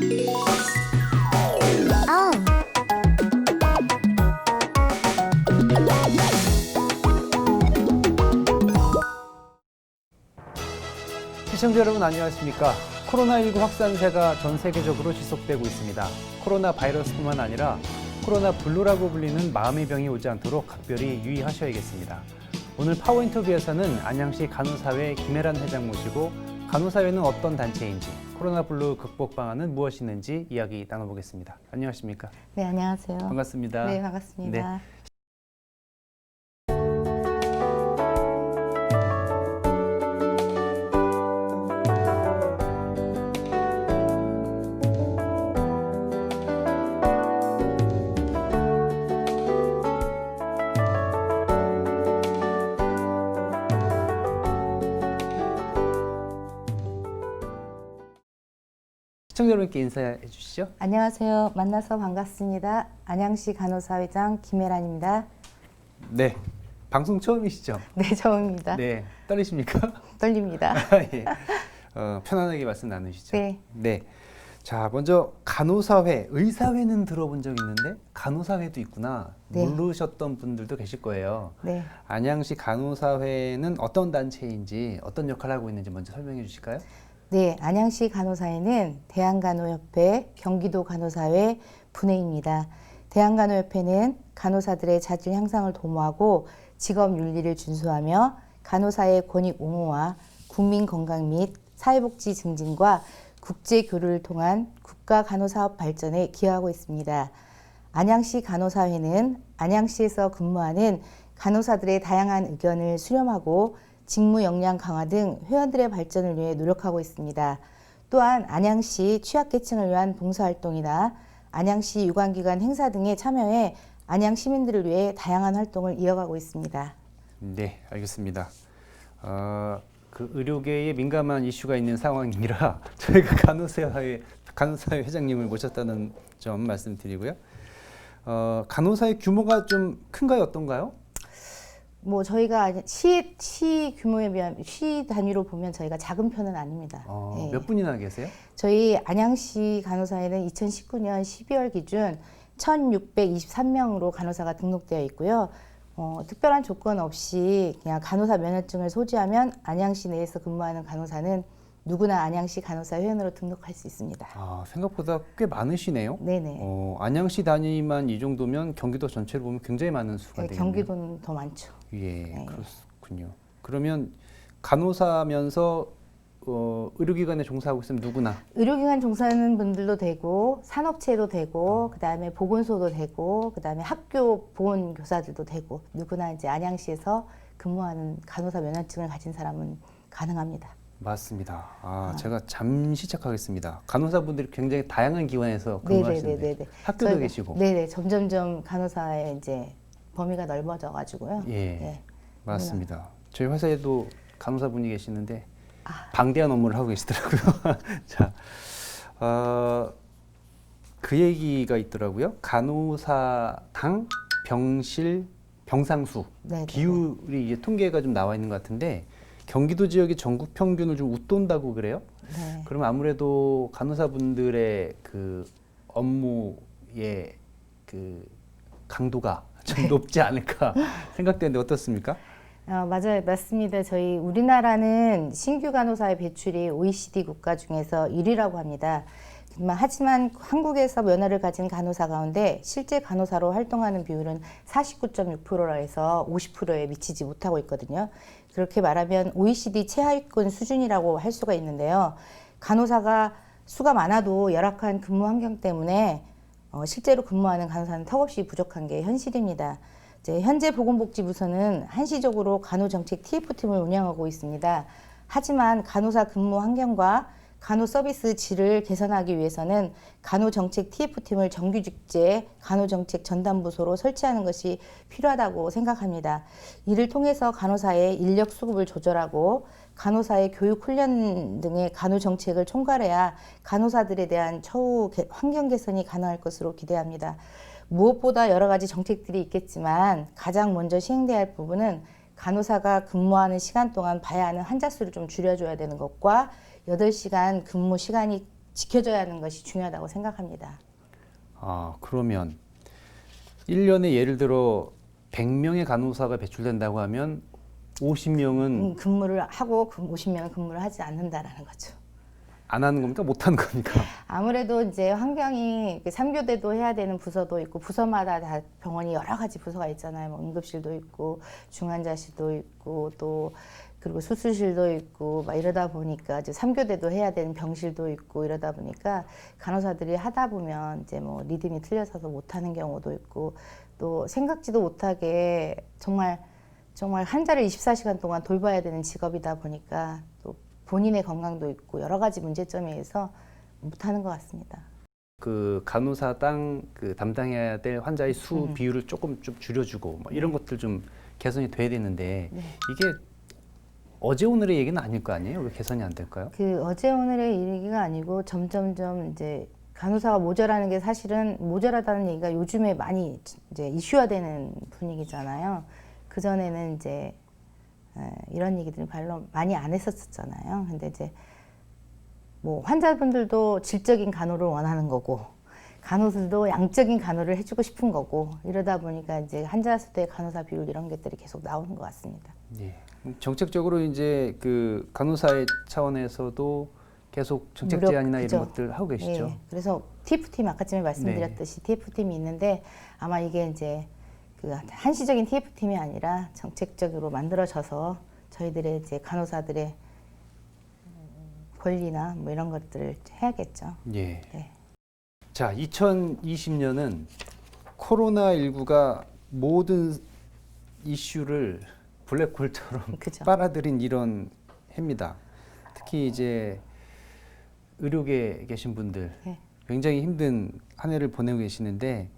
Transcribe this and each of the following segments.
시청자 여러분 안녕하십니까? 코로나19 확산세가 전 세계적으로 지속되고 있습니다. 코로나 바이러스뿐만 아니라 코로나 블루라고 불리는 마음의 병이 오지 않도록 각별히 유의하셔야겠습니다. 오늘 파워인터뷰에서는 안양시 간호사회 김혜란 회장 모시고 간호사회는 어떤 단체인지, 코로나 블루 극복 방안은 무엇이 있는지 이야기 나눠보겠습니다. 안녕하십니까? 네, 안녕하세요. 반갑습니다. 네, 반갑습니다. 네. 시청자 여러분께 인사해 주시죠. 안녕하세요. 만나서 반갑습니다. 안양시 간호사회장 김혜란입니다. 네, 방송 처음이시죠? 네, 처음입니다. 네, 떨리십니까? 떨립니다. 예. 편안하게 말씀 나누시죠. 네. 네. 자, 먼저 간호사회, 의사회는 들어본 적 있는데 간호사회도 있구나. 네. 모르셨던 분들도 계실 거예요. 네. 안양시 간호사회는 어떤 단체인지, 어떤 역할을 하고 있는지 먼저 설명해 주실까요? 네, 안양시 간호사회는 대한간호협회 경기도 간호사회 분회입니다. 대한간호협회는 간호사들의 자질 향상을 도모하고 직업 윤리를 준수하며 간호사의 권익 옹호와 국민 건강 및 사회복지 증진과 국제 교류를 통한 국가 간호사업 발전에 기여하고 있습니다. 안양시 간호사회는 안양시에서 근무하는 간호사들의 다양한 의견을 수렴하고 직무 역량 강화 등 회원들의 발전을 위해 노력하고 있습니다. 또한 안양시 취약계층을 위한 봉사활동이나 안양시 유관기관 행사 등에 참여해 안양 시민들을 위해 다양한 활동을 이어가고 있습니다. 네, 알겠습니다. 그 의료계에 민감한 이슈가 있는 상황이라 저희가 간호사회 회장님을 모셨다는 점 말씀드리고요. 간호사의 규모가 좀 큰가요, 어떤가요? 뭐 저희가 시 규모에 비하면 시 단위로 보면 저희가 작은 편은 아닙니다. 네. 몇 분이나 계세요? 저희 안양시 간호사회는 2019년 12월 기준 1,623명으로 간호사가 등록되어 있고요. 특별한 조건 없이 그냥 간호사 면허증을 소지하면 안양시 내에서 근무하는 간호사는 누구나 안양시 간호사 회원으로 등록할 수 있습니다. 생각보다 꽤 많으시네요. 네네. 안양시 단위만 이 정도면 경기도 전체로 보면 굉장히 많은 수가 네, 되겠네요. 경기도는 더 많죠. 예, 네. 그렇군요. 그러면 간호사면서 의료기관에 종사하고 있으면 누구나? 의료기관 종사하는 분들도 되고 산업체도 되고 그다음에 보건소도 되고 그다음에 학교 보건교사들도 되고 누구나 이제 안양시에서 근무하는 간호사 면허증을 가진 사람은 가능합니다. 맞습니다. 제가 잠시 체크하겠습니다. 간호사분들이 굉장히 다양한 기관에서 근무하시는데 네네네네. 학교도 계시고. 네네. 점점점 간호사의 이제 범위가 넓어져 가지고요. 예, 네. 맞습니다. 저희 회사에도 간호사분이 계시는데 방대한 업무를 하고 계시더라고요. 자, 그 얘기가 있더라고요. 간호사당 병실 병상수 네네네. 비율이 이제 통계가 좀 나와 있는 것 같은데 경기도 지역이 전국 평균을 좀 웃돈다고 그래요? 네. 그러면 아무래도 간호사분들의 그 업무의 그 강도가 좀 높지 않을까 생각되는데 어떻습니까? 맞아요. 맞습니다. 저희 우리나라는 신규 간호사의 배출이 OECD 국가 중에서 1위라고 합니다. 하지만 한국에서 면허를 가진 간호사 가운데 실제 간호사로 활동하는 비율은 49.6%라 해서 50%에 미치지 못하고 있거든요. 그렇게 말하면 OECD 최하위권 수준이라고 할 수가 있는데요. 간호사가 수가 많아도 열악한 근무 환경 때문에 실제로 근무하는 간호사는 턱없이 부족한 게 현실입니다. 현재 보건복지부서는 한시적으로 간호정책 TF팀을 운영하고 있습니다. 하지만 간호사 근무 환경과 간호 서비스 질을 개선하기 위해서는 간호정책 TF팀을 정규직제 간호정책 전담부서로 설치하는 것이 필요하다고 생각합니다. 이를 통해서 간호사의 인력 수급을 조절하고 간호사의 교육 훈련 등의 간호정책을 총괄해야 간호사들에 대한 처우 환경 개선이 가능할 것으로 기대합니다. 무엇보다 여러 가지 정책들이 있겠지만 가장 먼저 시행돼야 할 부분은 간호사가 근무하는 시간 동안 봐야 하는 환자 수를 좀 줄여줘야 되는 것과 8시간 근무 시간이 지켜줘야 하는 것이 중요하다고 생각합니다. 아, 그러면 1년에 예를 들어 100명의 간호사가 배출된다고 하면 50명은 근무를 하고 50명은 근무를 하지 않는다라는 거죠. 안 하는 겁니까? 못 하는 겁니까? 아무래도 이제 환경이 3교대도 해야 되는 부서도 있고 부서마다 다 병원이 여러 가지 부서가 있잖아요. 뭐 응급실도 있고 중환자실도 있고 또 그리고 수술실도 있고 막 이러다 보니까 이제 3교대도 해야 되는 병실도 있고 이러다 보니까 간호사들이 하다 보면 이제 뭐 리듬이 틀려서도 못 하는 경우도 있고 또 생각지도 못하게 정말 환자를 24시간 동안 돌봐야 되는 직업이다 보니까 또 본인의 건강도 있고 여러 가지 문제점에 의해서 못하는 것 같습니다. 그 간호사당 그 담당해야 될 환자의 수 비율을 조금 좀 줄여주고 뭐 이런 것들 좀 개선이 돼야 되는데 네. 이게 어제 오늘의 얘기는 아닐 거 아니에요? 왜 개선이 안 될까요? 그 어제 오늘의 얘기가 아니고 점점점 이제 간호사가 모자라는 게 사실은 모자라다는 얘기가 요즘에 많이 이제 이슈화되는 분위기잖아요. 그 전에는 이제 이런 얘기들을 별로 많이 안 했었잖아요. 근데 이제 뭐 환자분들도 질적인 간호를 원하는 거고 간호들도 양적인 간호를 해주고 싶은 거고 이러다 보니까 이제 환자 수대 간호사 비율 이런 것들이 계속 나오는 것 같습니다. 예. 정책적으로 이제 그 간호사의 차원에서도 계속 정책 제안이나 그죠. 이런 것들 하고 계시죠? 예. 그래서 TF팀 아까 전에 말씀드렸듯이 TF팀이 있는데 아마 이게 이제 그 한시적인 TF팀이 아니라 정책적으로 만들어져서 저희들의 이제 간호사들의 권리나 뭐 이런 것들을 해야겠죠. 예. 네. 자, 2020년은 코로나19가 모든 이슈를 블랙홀처럼 그죠. 빨아들인 이런 해입니다. 특히 이제 의료계에 계신 분들 네. 굉장히 힘든 한 해를 보내고 계시는데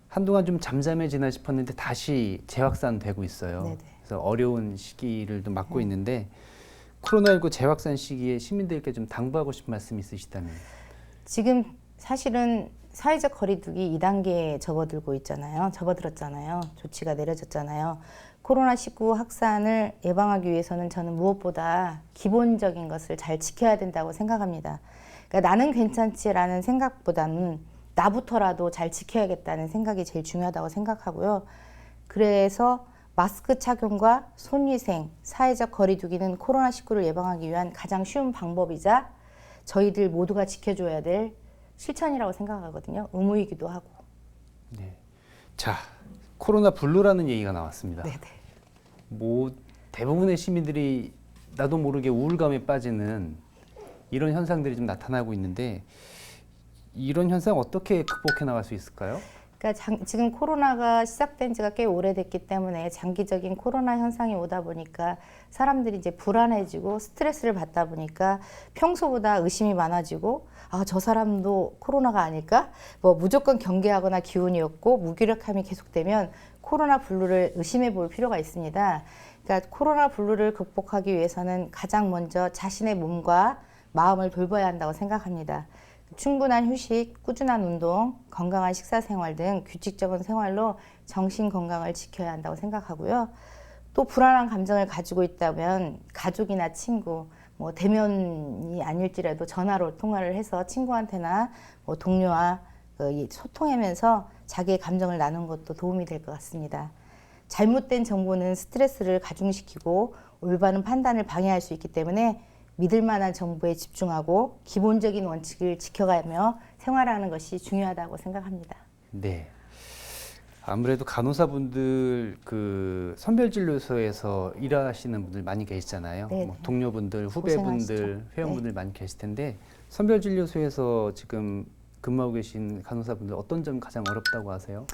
한동안 좀 잠잠해지나 싶었는데 다시 재확산되고 있어요. 네네. 그래서 어려운 시기를 좀 맞고 있는데 코로나19 재확산 시기에 시민들께 좀 당부하고 싶은 말씀 있으시다면? 지금 사실은 사회적 거리두기 2단계에 접어들었잖아요. 조치가 내려졌잖아요. 코로나19 확산을 예방하기 위해서는 저는 무엇보다 기본적인 것을 잘 지켜야 된다고 생각합니다. 그러니까 나는 괜찮지라는 생각보다는 나부터라도 잘 지켜야겠다는 생각이 제일 중요하다고 생각하고요. 그래서 마스크 착용과 손위생, 사회적 거리두기는 코로나19를 예방하기 위한 가장 쉬운 방법이자 저희들 모두가 지켜줘야 될 실천이라고 생각하거든요. 의무이기도 하고. 네. 자, 코로나 블루라는 얘기가 나왔습니다. 네네. 뭐 대부분의 시민들이 나도 모르게 우울감에 빠지는 이런 현상들이 좀 나타나고 있는데 이런 현상 어떻게 극복해 나갈 수 있을까요? 그러니까 지금 코로나가 시작된 지가 꽤 오래됐기 때문에 장기적인 코로나 현상이 오다 보니까 사람들이 이제 불안해지고 스트레스를 받다 보니까 평소보다 의심이 많아지고 아, 저 사람도 코로나가 아닐까? 뭐 무조건 경계하거나 기운이었고 무기력함이 계속되면 코로나 블루를 의심해 볼 필요가 있습니다. 그러니까 코로나 블루를 극복하기 위해서는 가장 먼저 자신의 몸과 마음을 돌봐야 한다고 생각합니다. 충분한 휴식, 꾸준한 운동, 건강한 식사 생활 등 규칙적인 생활로 정신 건강을 지켜야 한다고 생각하고요. 또 불안한 감정을 가지고 있다면 가족이나 친구, 뭐 대면이 아닐지라도 전화로 통화를 해서 친구한테나 뭐 동료와 소통하면서 자기의 감정을 나누는 것도 도움이 될 것 같습니다. 잘못된 정보는 스트레스를 가중시키고 올바른 판단을 방해할 수 있기 때문에 믿을 만한 정보에 집중하고 기본적인 원칙을 지켜가며 생활하는 것이 중요하다고 생각합니다. 네. 아무래도 간호사분들 그 선별진료소에서 일하시는 분들 많이 계시잖아요. 뭐 동료분들, 후배분들, 고생하시죠. 회원분들 많이 계실 텐데 선별진료소에서 지금 근무하고 계신 간호사분들 어떤 점 가장 어렵다고 하세요?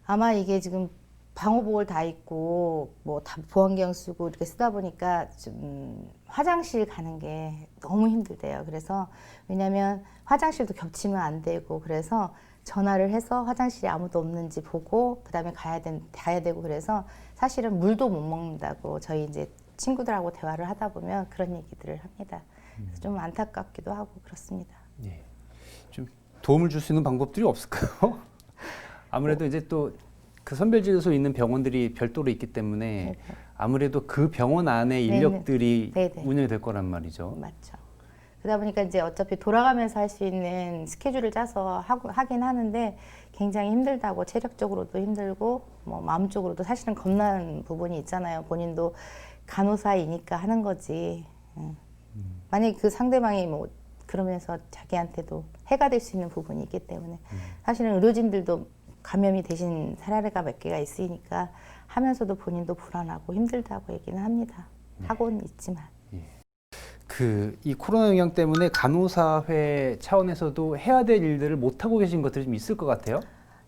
아마 이게 지금 방호복을 다 입고 뭐 다 보안경 쓰고 이렇게 쓰다 보니까 좀 화장실 가는 게 너무 힘들대요. 그래서 왜냐하면 화장실도 겹치면 안 되고 그래서 전화를 해서 화장실이 아무도 없는지 보고 그다음에 가야 되고 그래서 사실은 물도 못 먹는다고 저희 이제 친구들하고 대화를 하다 보면 그런 얘기들을 합니다. 그래서 좀 안타깝기도 하고 그렇습니다. 네. 좀 도움을 줄 수 있는 방법들이 없을까요? 아무래도 이제 또 그 선별진료소에 있는 병원들이 별도로 있기 때문에 아무래도 그 병원 안에 인력들이 운영이 될 거란 말이죠. 맞죠. 그러다 보니까 이제 어차피 돌아가면서 할 수 있는 스케줄을 짜서 하긴 하는데 굉장히 힘들다고, 체력적으로도 힘들고 뭐 마음적으로도 사실은 겁나는 부분이 있잖아요. 본인도 간호사이니까 하는 거지. 만약에 그 상대방이 뭐 그러면서 자기한테도 해가 될 수 있는 부분이 있기 때문에 사실은 의료진들도 감염이 되신 사례가 몇 개가 있으니까 하면서도 본인도 불안하고 힘들다고 얘기는 합니다. 하고는 있지만. 이 코로나 영향 때문에 간호사회 차원에서도 해야 될 일들을 못 하고 계신 것들이 좀 있을 것 같아요.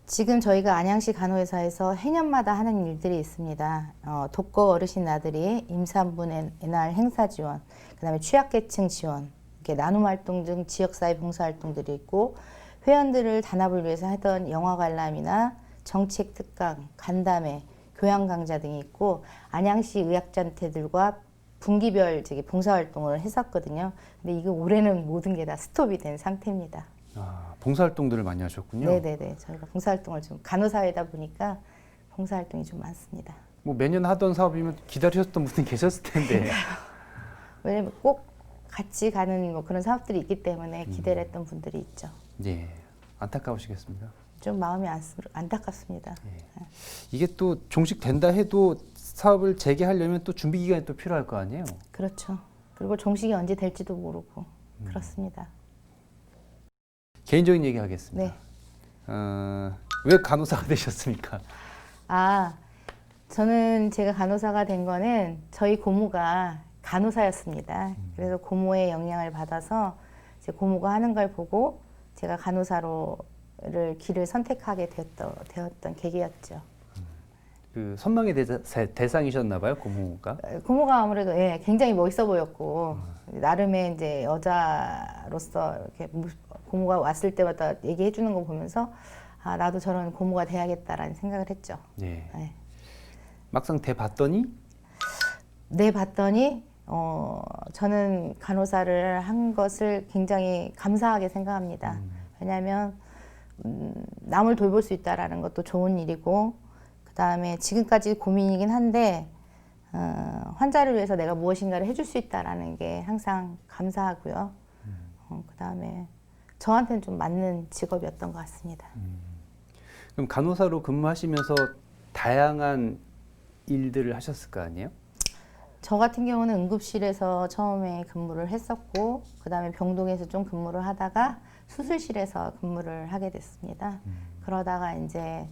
지금 저희가 안양시 간호회사에서 해년마다 하는 일들이 있습니다. 독거 어르신 나들이, 임산부 애날 행사 지원, 그다음에 취약계층 지원, 이렇게 나눔 활동 등 지역사회 봉사 활동들이 있고, 회원들을 단합을 위해서 하던 영화 관람이나 정책 특강, 간담회, 교양 강좌 등이 있고, 안양시 의학단체들과 분기별 봉사활동을 했었거든요. 근데 이거 올해는 모든 게 다 스톱이 된 상태입니다. 봉사활동들을 많이 하셨군요. 네네네. 저희가 봉사활동을 좀 간호사회다 보니까 봉사활동이 좀 많습니다. 뭐 매년 하던 사업이면 기다리셨던 분이 계셨을 텐데. 왜냐면 꼭 같이 가는 뭐 그런 사업들이 있기 때문에 기대를 했던 분들이 있죠. 예, 안타까우시겠습니다. 좀 마음이 안타깝습니다. 예. 이게 또 종식된다 해도 사업을 재개하려면 또 준비 기간이 또 필요할 거 아니에요? 그렇죠. 그리고 종식이 언제 될지도 모르고 그렇습니다. 개인적인 얘기 하겠습니다. 네. 왜 간호사가 되셨습니까? 저는 제가 간호사가 된 거는 저희 고모가 간호사였습니다. 그래서 고모의 영향을 받아서 이제 고모가 하는 걸 보고 제가 간호사로를 길을 선택하게 되었던 계기였죠. 그 선망의 대상이셨나 봐요, 고모가. 고모가 아무래도 굉장히 멋있어 보였고 나름의 이제 여자로서 이렇게 고모가 왔을 때마다 얘기해 주는 거 보면서 나도 저런 고모가 돼야겠다라는 생각을 했죠. 예. 네. 막상 봤더니 저는 간호사를 한 것을 굉장히 감사하게 생각합니다. 왜냐하면 남을 돌볼 수 있다라는 것도 좋은 일이고, 그 다음에 지금까지 고민이긴 한데 환자를 위해서 내가 무엇인가를 해줄 수 있다라는 게 항상 감사하고요. 그 다음에 저한테는 좀 맞는 직업이었던 것 같습니다. 그럼 간호사로 근무하시면서 다양한 일들을 하셨을 거 아니에요? 저 같은 경우는 응급실에서 처음에 근무를 했었고, 그 다음에 병동에서 좀 근무를 하다가 수술실에서 근무를 하게 됐습니다. 그러다가 이제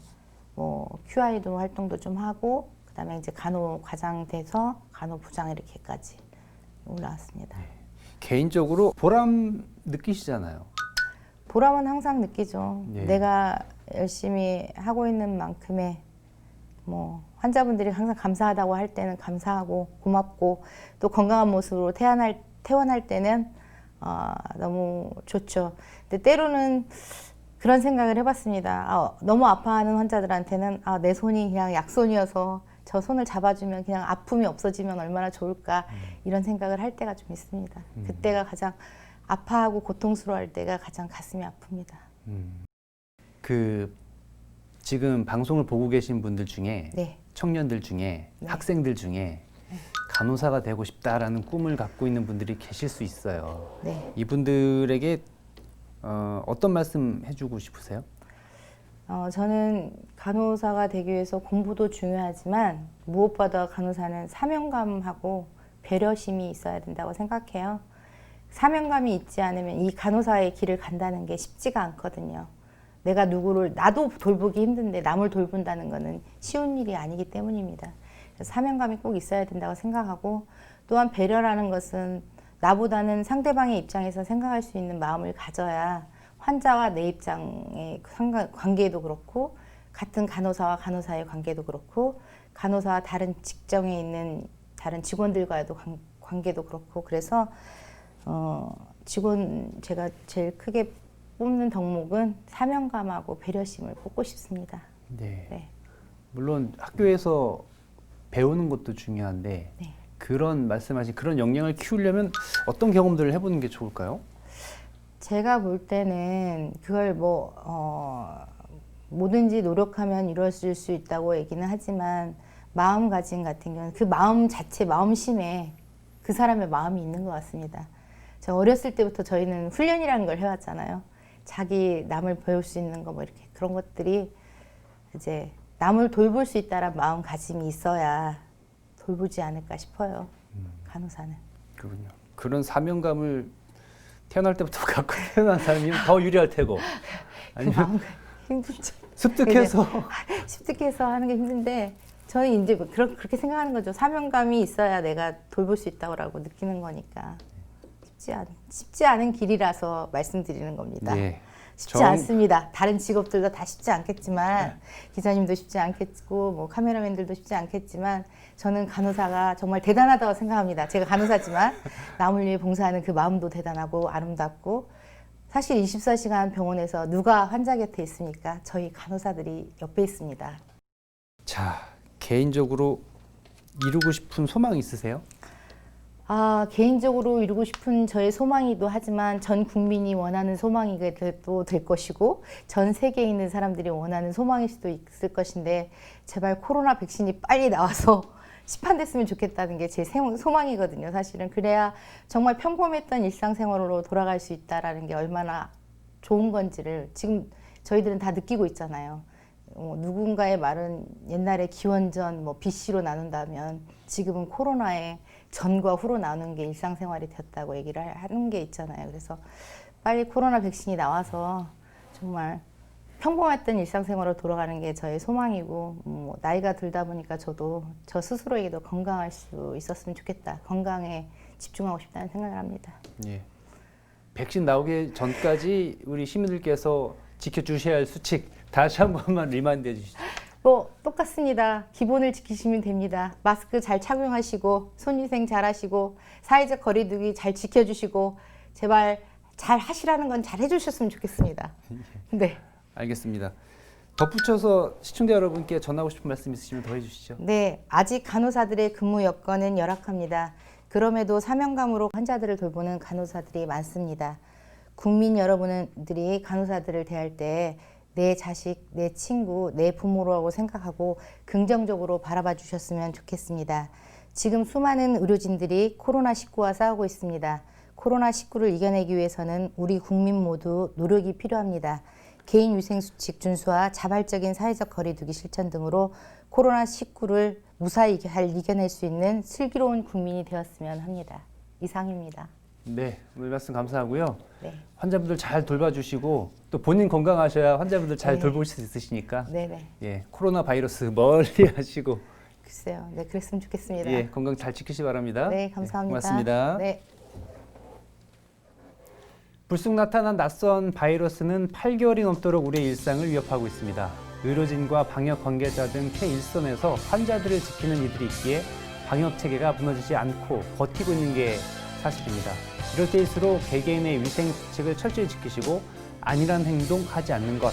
뭐 QI도 활동도 좀 하고, 그 다음에 이제 간호과장 돼서 간호부장 이렇게까지 올라왔습니다. 개인적으로 보람 느끼시잖아요. 보람은 항상 느끼죠. 예. 내가 열심히 하고 있는 만큼의 뭐 환자분들이 항상 감사하다고 할 때는 감사하고 고맙고, 또 건강한 모습으로 퇴원할 때는 너무 좋죠. 근데 때로는 그런 생각을 해봤습니다. 너무 아파하는 환자들한테는 내 손이 그냥 약손이어서 저 손을 잡아주면 그냥 아픔이 없어지면 얼마나 좋을까, 이런 생각을 할 때가 좀 있습니다. 그때가 가장 아파하고 고통스러워할 때가 가장 가슴이 아픕니다. 지금 방송을 보고 계신 분들 중에 네. 청년들 중에 네. 학생들 중에 간호사가 되고 싶다라는 꿈을 갖고 있는 분들이 계실 수 있어요. 네. 이분들에게 어떤 말씀 해주고 싶으세요? 저는 간호사가 되기 위해서 공부도 중요하지만 무엇보다 간호사는 사명감하고 배려심이 있어야 된다고 생각해요. 사명감이 있지 않으면 이 간호사의 길을 간다는 게 쉽지가 않거든요. 내가 나도 돌보기 힘든데 남을 돌본다는 거는 쉬운 일이 아니기 때문입니다. 그래서 사명감이 꼭 있어야 된다고 생각하고, 또한 배려라는 것은 나보다는 상대방의 입장에서 생각할 수 있는 마음을 가져야 환자와 내 입장의 관계도 그렇고, 같은 간호사와 간호사의 관계도 그렇고, 간호사와 다른 직종에 있는 다른 직원들과의 관계도 그렇고, 그래서 제가 제일 크게 뽑는 덕목은 사명감하고 배려심을 뽑고 싶습니다. 네. 네. 물론 학교에서 배우는 것도 중요한데 네. 그런 말씀하신 그런 역량을 키우려면 어떤 경험들을 해보는 게 좋을까요? 제가 볼 때는 그걸 뭐든지 노력하면 이루어질 수 있다고 얘기는 하지만, 마음가짐 같은 경우는 그 마음 자체, 마음심에 그 사람의 마음이 있는 것 같습니다. 저 어렸을 때부터 저희는 훈련이라는 걸 해왔잖아요. 자기 남을 배울 수 있는 거 뭐 이렇게 그런 것들이 이제 남을 돌볼 수 있다란 마음가짐이 있어야 돌보지 않을까 싶어요. 간호사는. 그렇군요. 그런 사명감을 태어날 때부터 갖고 태어난 사람이면 더 유리할 테고 아니면 힘들죠. 습득해서 습득해서 하는 게 힘든데 저는 이제 뭐 그렇게 생각하는 거죠. 사명감이 있어야 내가 돌볼 수 있다고 느끼는 거니까 쉽지 않은 길이라서 말씀드리는 겁니다. 예. 쉽지 않습니다. 다른 직업들도 다 쉽지 않겠지만 기자님도 쉽지 않겠고 뭐 카메라맨들도 쉽지 않겠지만 저는 간호사가 정말 대단하다고 생각합니다. 제가 간호사지만 남을 위해 봉사하는 그 마음도 대단하고 아름답고 사실 24시간 병원에서 누가 환자 곁에 있습니까? 저희 간호사들이 옆에 있습니다. 자, 개인적으로 이루고 싶은 소망 있으세요? 개인적으로 이루고 싶은 저의 소망이기도 하지만 전 국민이 원하는 소망이도 될 것이고 전 세계에 있는 사람들이 원하는 소망일 수도 있을 것인데 제발 코로나 백신이 빨리 나와서 시판됐으면 좋겠다는 게 제 소망이거든요. 사실은 그래야 정말 평범했던 일상생활로 돌아갈 수 있다는 게 얼마나 좋은 건지를 지금 저희들은 다 느끼고 있잖아요. 누군가의 말은 옛날에 기원전 BC로 나눈다면 지금은 코로나에 전과 후로 나누는 게 일상생활이 되었다고 얘기를 하는 게 있잖아요. 그래서 빨리 코로나 백신이 나와서 정말 평범했던 일상생활로 돌아가는 게 저의 소망이고 나이가 들다 보니까 저도 저 스스로에게도 건강할 수 있었으면 좋겠다. 건강에 집중하고 싶다는 생각을 합니다. 예. 백신 나오기 전까지 우리 시민들께서 지켜주셔야 할 수칙 다시 한 번만 리마인드 해주시죠. 똑같습니다. 기본을 지키시면 됩니다. 마스크 잘 착용하시고 손위생 잘 하시고 사회적 거리두기 잘 지켜주시고 제발 잘 하시라는 건 잘 해주셨으면 좋겠습니다. 네. 알겠습니다. 덧붙여서 시청자 여러분께 전하고 싶은 말씀 있으시면 더 해주시죠. 네. 아직 간호사들의 근무 여건은 열악합니다. 그럼에도 사명감으로 환자들을 돌보는 간호사들이 많습니다. 국민 여러분들이 간호사들을 대할 때 내 자식, 내 친구, 내 부모라고 생각하고 긍정적으로 바라봐 주셨으면 좋겠습니다. 지금 수많은 의료진들이 코로나19와 싸우고 있습니다. 코로나19를 이겨내기 위해서는 우리 국민 모두 노력이 필요합니다. 개인 위생 수칙 준수와 자발적인 사회적 거리두기 실천 등으로 코로나19를 무사히 이겨낼 수 있는 슬기로운 국민이 되었으면 합니다. 이상입니다. 네, 오늘 말씀 감사하고요. 네. 환자분들 잘 돌봐주시고 또 본인 건강하셔야 환자분들 잘 돌볼 수 있으시니까 네네. 예, 코로나 바이러스 멀리 하시고 글쎄요. 네, 그랬으면 좋겠습니다. 예, 건강 잘 지키시 바랍니다. 네, 감사합니다. 고맙습니다. 네. 불쑥 나타난 낯선 바이러스는 8개월이 넘도록 우리의 일상을 위협하고 있습니다. 의료진과 방역 관계자 등 최일선에서 환자들을 지키는 이들이 있기에 방역 체계가 무너지지 않고 버티고 있는 게 사실입니다. 이럴 때일수록 개개인의 위생 수칙을 철저히 지키시고 안일한 행동 하지 않는 것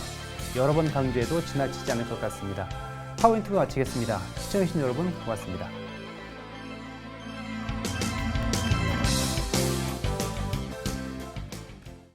여러 번 강조해도 지나치지 않을 것 같습니다. 파워인트가 마치겠습니다. 시청해주신 여러분 고맙습니다.